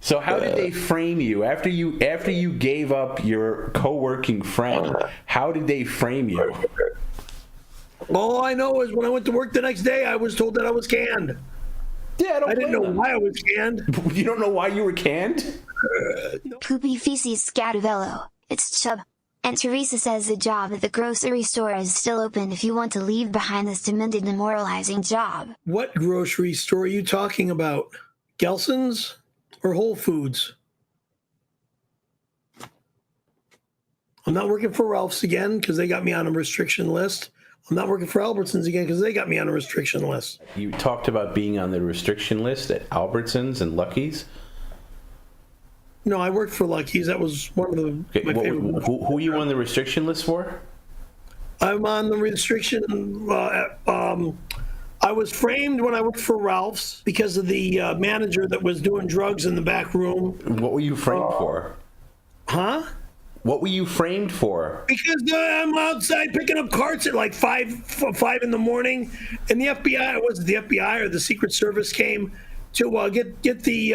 So how did they frame you after you gave up your co-working friend? How did they frame you? All I know is when I went to work the next day, I was told that I was canned. Yeah, I didn't know why I was canned. You don't know why you were canned? Poopy feces Caravello. It's Chub. And Teresa says the job at the grocery store is still open if you want to leave behind this demented, demoralizing job. What grocery store are you talking about? Gelson's or Whole Foods? I'm not working for Ralph's again because they got me on a restriction list. I'm not working for Albertsons again because they got me on a restriction list. You talked about being on the restriction list at Albertsons and Lucky's? No, I worked for Lucky's. That was one of my favorite. Who are you on the restriction list for? I'm on the restriction. I was framed when I worked for Ralph's because of the manager that was doing drugs in the back room. What were you framed for? Huh? What were you framed for? Because I'm outside picking up carts at like 5 in the morning, and the FBI, was it the FBI or the Secret Service, came to get the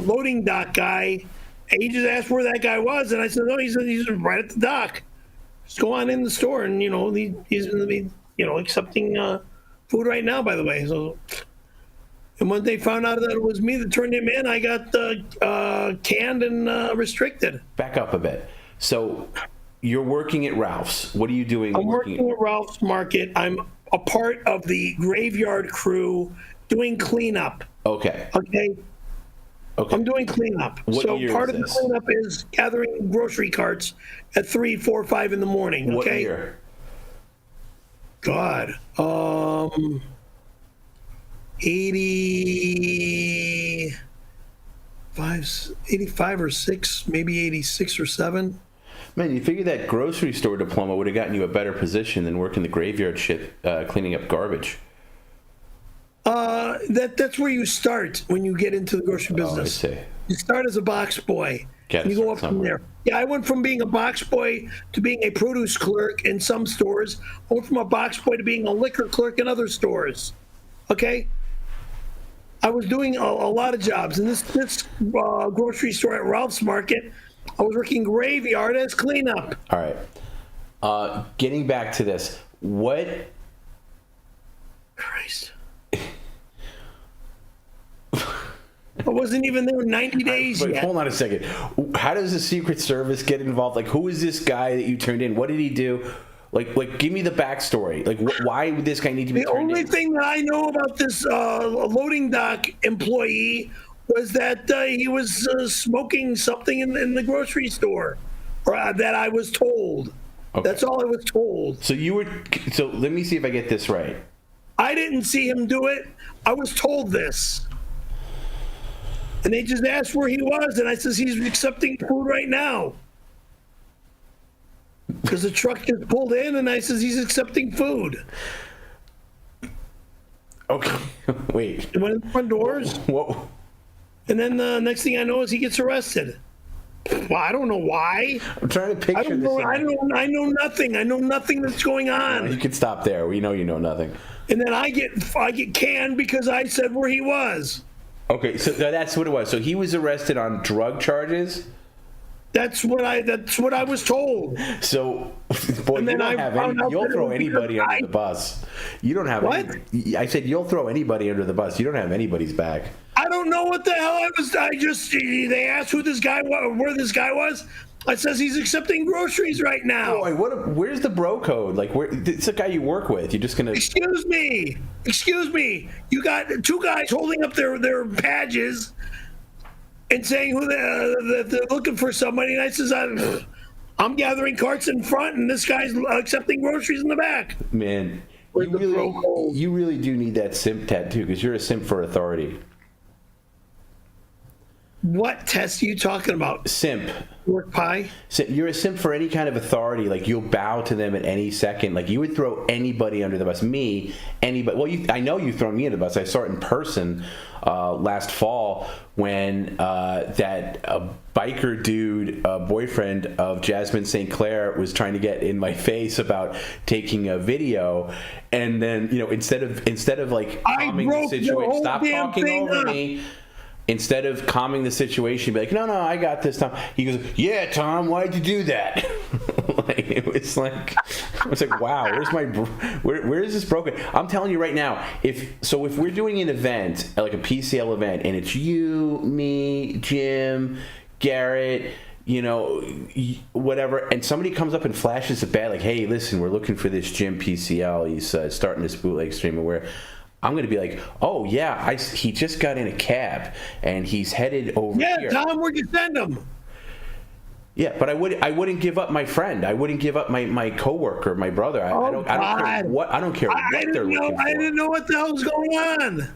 loading dock guy, and he just asked where that guy was, and I said, no, he's right at the dock. Just go on in the store, and he's going to be accepting food right now, by the way. So, and when they found out that it was me that turned him in, I got canned and restricted. Back up a bit. So you're working at Ralph's. What are you doing? I'm working at Ralph's Market. I'm a part of the graveyard crew doing cleanup. Okay. I'm doing cleanup. So part of the cleanup is gathering grocery carts at 3, 4, 5 in the morning. What year? God. 85 or 6, maybe 86 or 7. Man, you figure that grocery store diploma would have gotten you a better position than working the graveyard shit, cleaning up garbage. That's where you start when you get into the grocery business. I see. You start as a box boy. You go up from there. Yeah, I went from being a box boy to being a produce clerk in some stores. I went from a box boy to being a liquor clerk in other stores. Okay? I was doing a lot of jobs. In this grocery store at Ralph's Market, I was working graveyard as cleanup. All right. Getting back to this, what... Christ. I wasn't even there 90 days yet. Hold on a second. How does the Secret Service get involved? Like, who is this guy that you turned in? What did he do? Like, give me the backstory. Like, why would this guy need to be turned in? The only thing that I know about this loading dock employee was that he was smoking something in the grocery store, or that I was told. Okay. That's all I was told. So so let me see if I get this right. I didn't see him do it. I was told this. And they just asked where he was, and I says he's accepting food right now. Because the truck just pulled in, and I says he's accepting food. Okay, wait. He went in the front doors. Whoa. And then the next thing I know is he gets arrested. Well, I don't know why. I'm trying to picture this. I know nothing. I know nothing that's going on. You can stop there. We know you know nothing. And then I get canned because I said where he was. Okay, so that's what it was. So he was arrested on drug charges? That's what I was told. So, boy, you don't have you'll throw anybody under the bus. You don't have what? I said you'll throw anybody under the bus. You don't have anybody's back. I don't know what the hell they asked where this guy was. I says he's accepting groceries right now. Boy, where's the bro code? Like, it's the guy you work with. You're just gonna. Excuse me. You got two guys holding up their badges and saying that they're looking for somebody, and I says I'm gathering carts in front, and this guy's accepting groceries in the back. Man, you really do need that simp tattoo because you're a simp for authority. What test are you talking about? Simp. Work pie? You're a simp for any kind of authority. Like, you'll bow to them at any second. Like, you would throw anybody under the bus. Me, anybody. Well, I know you've thrown me under the bus. I saw it in person last fall when that biker dude, boyfriend of Jasmine St. Clair, was trying to get in my face about taking a video. And then, instead of like calming the situation, stop talking over me. Instead of calming the situation, be like, no, I got this, Tom. He goes, yeah, Tom, why'd you do that? It was like, wow, where is this broken? I'm telling you right now, if we're doing an event, like a PCL event, and it's you, me, Jim, Garrett, whatever, and somebody comes up and flashes a bat, like, hey, listen, we're looking for this Jim PCL. He's starting this bootleg stream, and I'm going to be like, oh, yeah, he just got in a cab, and he's headed over here. Yeah, Tom, where'd you send him? Yeah, but I wouldn't give up my friend. I wouldn't give up my coworker, my brother. I don't care what they're looking for. I didn't know what the hell was going on.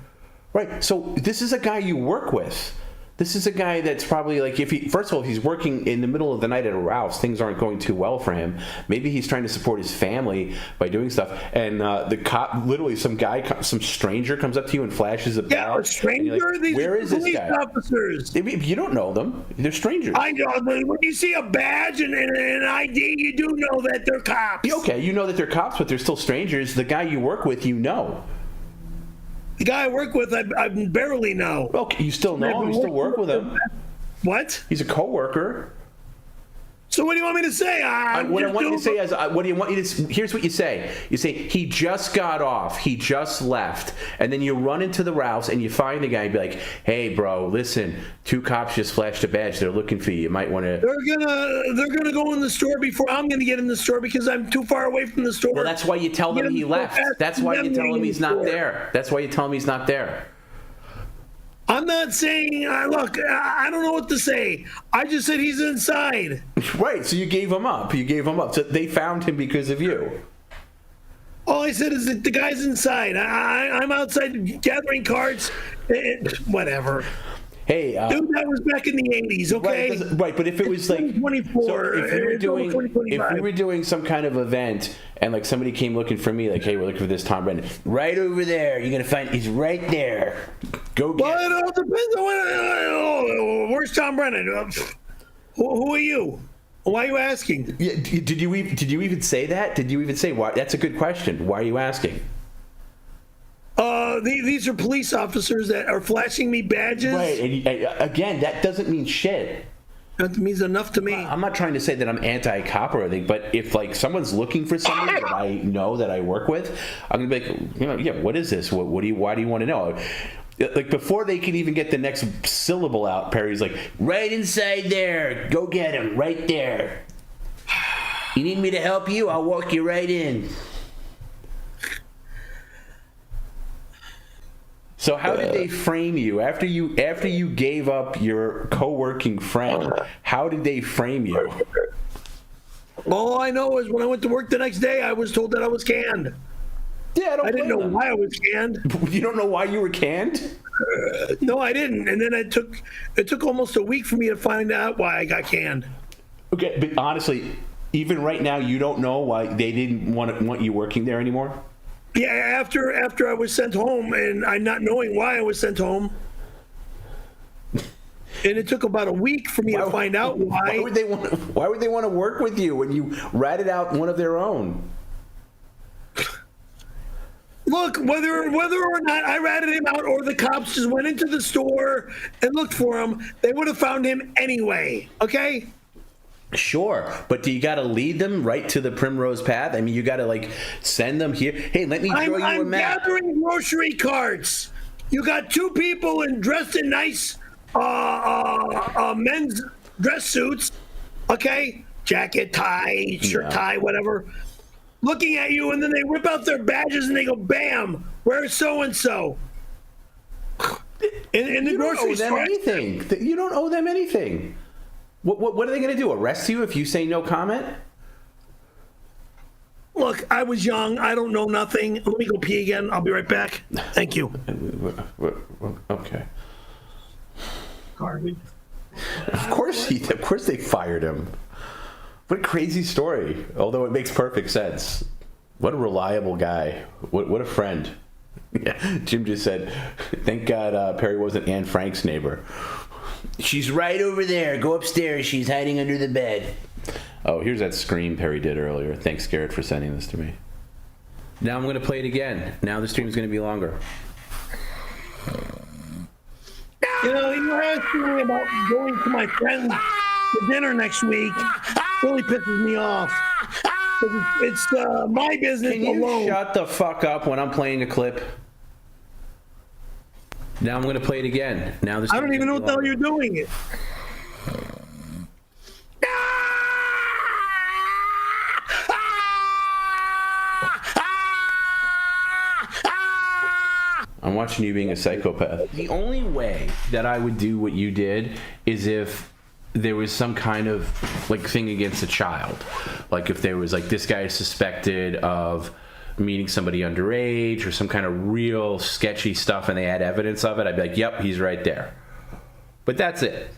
Right. So this is a guy you work with. This is a guy that's probably like, first of all, if he's working in the middle of the night at a Ralph's, things aren't going too well for him. Maybe he's trying to support his family by doing stuff. And the cop, literally, some stranger comes up to you and flashes a badge. Yeah, a stranger? Like, These where is this police guy? Officers. You don't know them. They're strangers. I know. When you see a badge and an ID, you do know that they're cops. Okay, you know that they're cops, but they're still strangers. The guy you work with, you know. The guy I work with, I barely know. Okay, you still know him? You still work with him? What? He's a coworker. So what do you want me to say? What I want you to say is, here's what you say. You say, he just got off. He just left. And then you run into the Ralphs and you find the guy and be like, hey, bro, listen, 2 cops just flashed a badge. They're looking for you. You might want to... They're gonna go in the store before I'm going to get in the store because I'm too far away from the store. Well, that's why you tell them he left. That's why you tell him he's not there. That's why you tell him he's not there. I'm not saying, look, I don't know what to say. I just said he's inside. Right, so you gave him up. So they found him because of you. All I said is that the guy's inside. I'm outside gathering cards. Whatever. Hey, dude, that was back in the 80s, okay? Right, but if it was like 2024, so if we were doing some kind of event and like somebody came looking for me, like, hey, we're looking for this Tom Brennan, right over there. You're gonna find he's right there. Go get. Well, it all depends on where's Tom Brennan. Who are you? Why are you asking? Yeah, did you even say that? Did you even say why? That's a good question. Why are you asking? These are police officers that are flashing me badges. Right, and again, that doesn't mean shit. That means enough to me. I'm not trying to say that I'm anti-cop or anything, but if like someone's looking for somebody that I know that I work with, I'm gonna be like, yeah, what is this? Why do you want to know? Like before they can even get the next syllable out, Perry's like, right inside there, go get him, right there. You need me to help you? I'll walk you right in. So how did they frame you after you gave up your co-working friend? How did they frame you? All I know is when I went to work the next day, I was told that I was canned. Yeah, I didn't know why I was canned. You don't know why you were canned? No, I didn't. And then it took almost a week for me to find out why I got canned. Okay, but honestly, even right now, you don't know why they didn't want you working there anymore? Yeah, after I was sent home, and I'm not knowing why I was sent home, and it took about a week for me to find out why. Why would they want to work with you when you ratted out one of their own? Look, whether or not I ratted him out or the cops just went into the store and looked for him, they would have found him anyway. Okay. Sure, but do you got to lead them right to the primrose path? I mean, you got to like send them here. Hey, let me throw you a map. I'm gathering grocery carts. You got 2 people dressed in nice men's dress suits, okay? Jacket, tie, shirt, tie, whatever. Looking at you, and then they whip out their badges and they go, "Bam! Where's so and so?" In the grocery store. You don't owe them anything. What are they going to do? Arrest you if you say no comment? Look, I was young. I don't know nothing. Let me go pee again. I'll be right back. Thank you. Okay. Of course they fired him. What a crazy story. Although it makes perfect sense. What a reliable guy. What a friend. Yeah, Jim just said, thank God Perry wasn't Anne Frank's neighbor. She's right over there. Go upstairs. She's hiding under the bed. Oh, here's that scream Perry did earlier. Thanks, Garrett, for sending this to me. Now I'm going to play it again. Now the stream's going to be longer. You know, you're asking me about going to my friends for dinner next week. Really pisses me off. It's my business alone. Can you shut the fuck up when I'm playing a clip? Now I'm going to play it again. Now this. I don't even know what the hell you're doing. It. I'm watching you being a psychopath. The only way that I would do what you did is if there was some kind of like thing against a child. Like if there was like this guy is suspected of meeting somebody underage or some kind of real sketchy stuff and they had evidence of it, I'd be like, yep, he's right there. But that's it.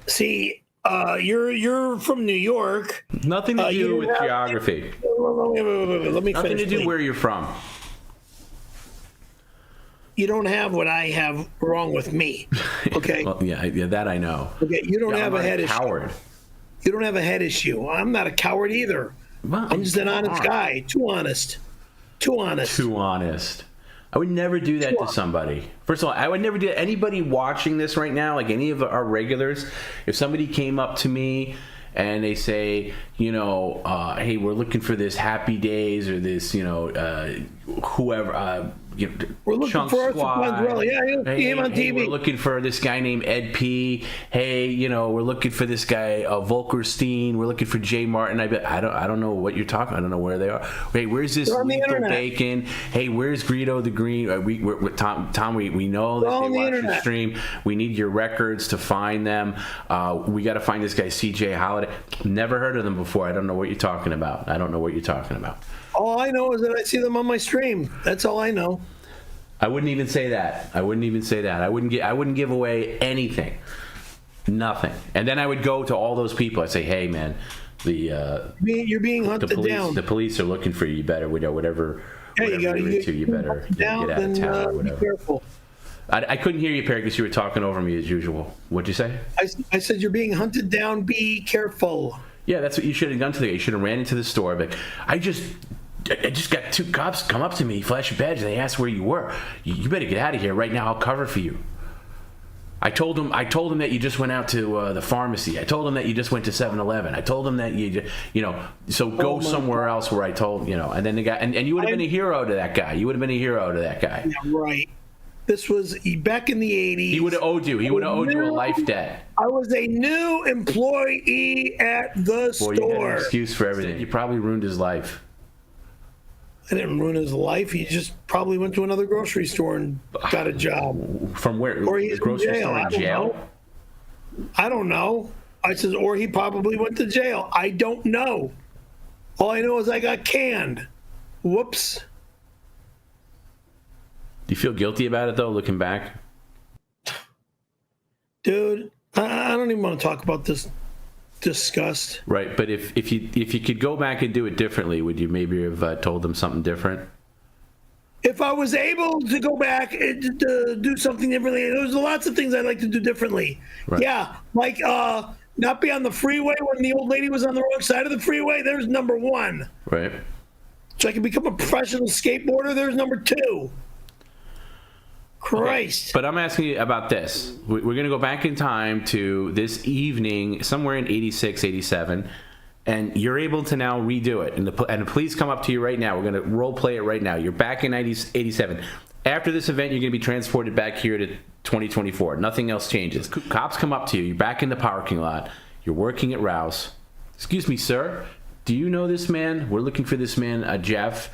See, you're from New York. Nothing to do with geography. Let me Nothing finish, to do please. where you're from. You don't have what I have wrong with me. Okay. Well, yeah, that I know. Okay, you don't have a head issue. Coward. You don't have a head issue. I'm not a coward either. Well, I'm just an honest guy. Too honest. Too honest. Too honest. I would never do that to somebody. First of all, I would never do that. Anybody watching this right now, like any of our regulars, if somebody came up to me and they say, you know, hey, we're looking for this Happy Days or this, you know, whoever, we're looking for Squad. Yeah, you'll see him on TV. We're looking for this guy named Ed P. Hey, you know, we're looking for this guy Volkerstein. We're looking for Jay Martin. I don't know what you're talking. I don't know where they are. Hey, where's this Lethal Bacon? Hey, where's Greedo the Green? We're Tom. We know that they watch the stream. We need your records to find them. We got to find this guy CJ Holiday. Never heard of them before. I don't know what you're talking about. All I know is that I see them on my stream. That's all I know. I wouldn't even say that. I wouldn't give away anything. Nothing. And then I would go to all those people. I'd say, hey, man, you're being hunted down. The police are looking for you. You better, whatever. You better get out of town or whatever. Be careful. I couldn't hear you, Perry, because you were talking over me as usual. What'd you say? I said you're being hunted down. Be careful. Yeah, that's what you should have done today. You should have ran into the store. Like, I just got two cops come up to me, flash a badge, and they asked where you were. You better get out of here right now. I'll cover for you. I told them that you just went out to the pharmacy. I told them that you just went to 7-Eleven. I told them that so go somewhere else where I told, and then the guy, and you would have been a hero to that guy. Yeah, right. This was back in the 80s. He would have owed you. A life debt. I was a new employee at the store. You had an excuse for everything. You probably ruined his life. I didn't ruin his life. He just probably went to another grocery store and got a job. From where? Or he's grocery store in jail? I don't know. I said, or he probably went to jail. I don't know. All I know is I got canned. Whoops. Do you feel guilty about it, though, looking back? Dude, I don't even want to talk about this disgust. Right, but if you could go back and do it differently, would you maybe have told them something different? If I was able to go back and to do something differently, there's lots of things I'd like to do differently. Right. Yeah, like not be on the freeway when the old lady was on the wrong side of the freeway. There's number one. Right. So I can become a professional skateboarder. There's number two. Christ. Okay. But I'm asking you about this. We're going to go back in time to this evening, somewhere in 86, 87, and you're able to now redo it. And the police come up to you right now. We're going to role play it right now. You're back in 87. After this event, you're going to be transported back here to 2024. Nothing else changes. Cops come up to you. You're back in the parking lot. You're working at Rouse. Excuse me, sir. Do you know this man? We're looking for this man, Jeff.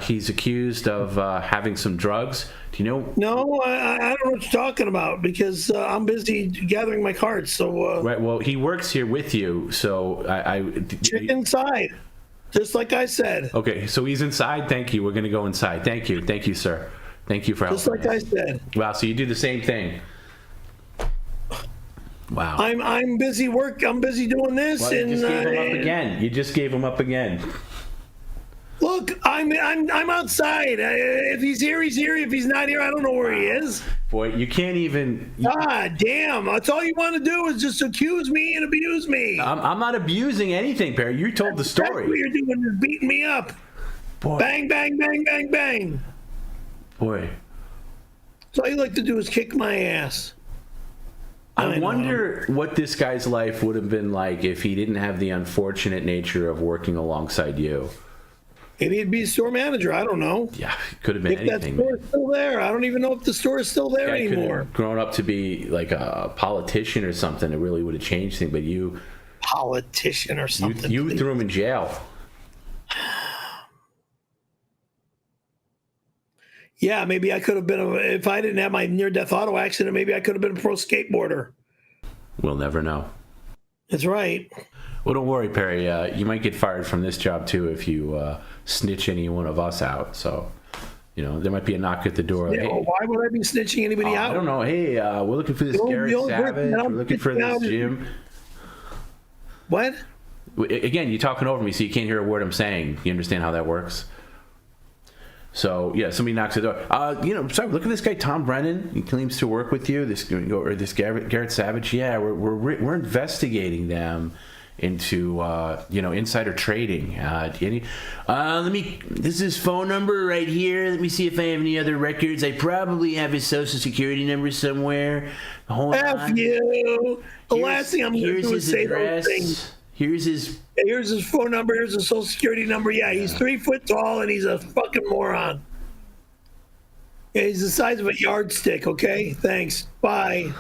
He's accused of having some drugs. Do you know? No, I don't know what you're talking about because I'm busy gathering my cards. So right. Well, he works here with you, so check inside, just like I said. Okay, so he's inside. Thank you. We're going to go inside. Thank you, sir. Thank you for helping. Just like I said. Wow. So you do the same thing. Wow. I'm busy I'm busy doing this. Well, and you just gave him up again. You just gave him up again. Look, I'm outside. If he's here, he's here. If he's not here, I don't know where he is. Boy, you can't even. God damn! That's all you want to do is just accuse me and abuse me. I'm not abusing anything, Perry. You told the story. That's what you're doing is beating me up. Boy. Bang, bang, bang, bang, bang. Boy. So all you like to do is kick my ass. I wonder what this guy's life would have been like if he didn't have the unfortunate nature of working alongside you. Maybe he'd be a store manager. I don't know. Yeah, it could have been if anything. That store's still there. I don't even know if the store is still there anymore. Could have grown up to be like a politician or something. It really would have changed things. But you, politician or something. You threw him in jail. Yeah, maybe I could have been, if I didn't have my near-death auto accident, maybe I could have been a pro skateboarder. We'll never know. That's right. Well, don't worry, Perry. You might get fired from this job, too, if you snitch any one of us out. So, there might be a knock at the door. Yeah, hey, why would I be snitching anybody out? I don't know. Hey, we're looking for this 𝙎𝙃𝙊𝙑𝘾 𝙈𝙀𝙈. We're looking for this Jim. What? Again, you're talking over me, so you can't hear a word I'm saying. You understand how that works? So yeah, somebody knocks at the door. Sorry, look at this guy, Tom Brennan. He claims to work with you. This 𝙎𝙃𝙊𝙑𝘾. Yeah, we're investigating them into insider trading. This is his phone number right here. Let me see if I have any other records. I probably have his social security number somewhere. Hold on. You. The last thing I'm going to do is say those things. Here's his phone number. Here's his social security number. Yeah, he's 3 foot tall and he's a fucking moron. Yeah, he's the size of a yardstick. Okay, thanks. Bye.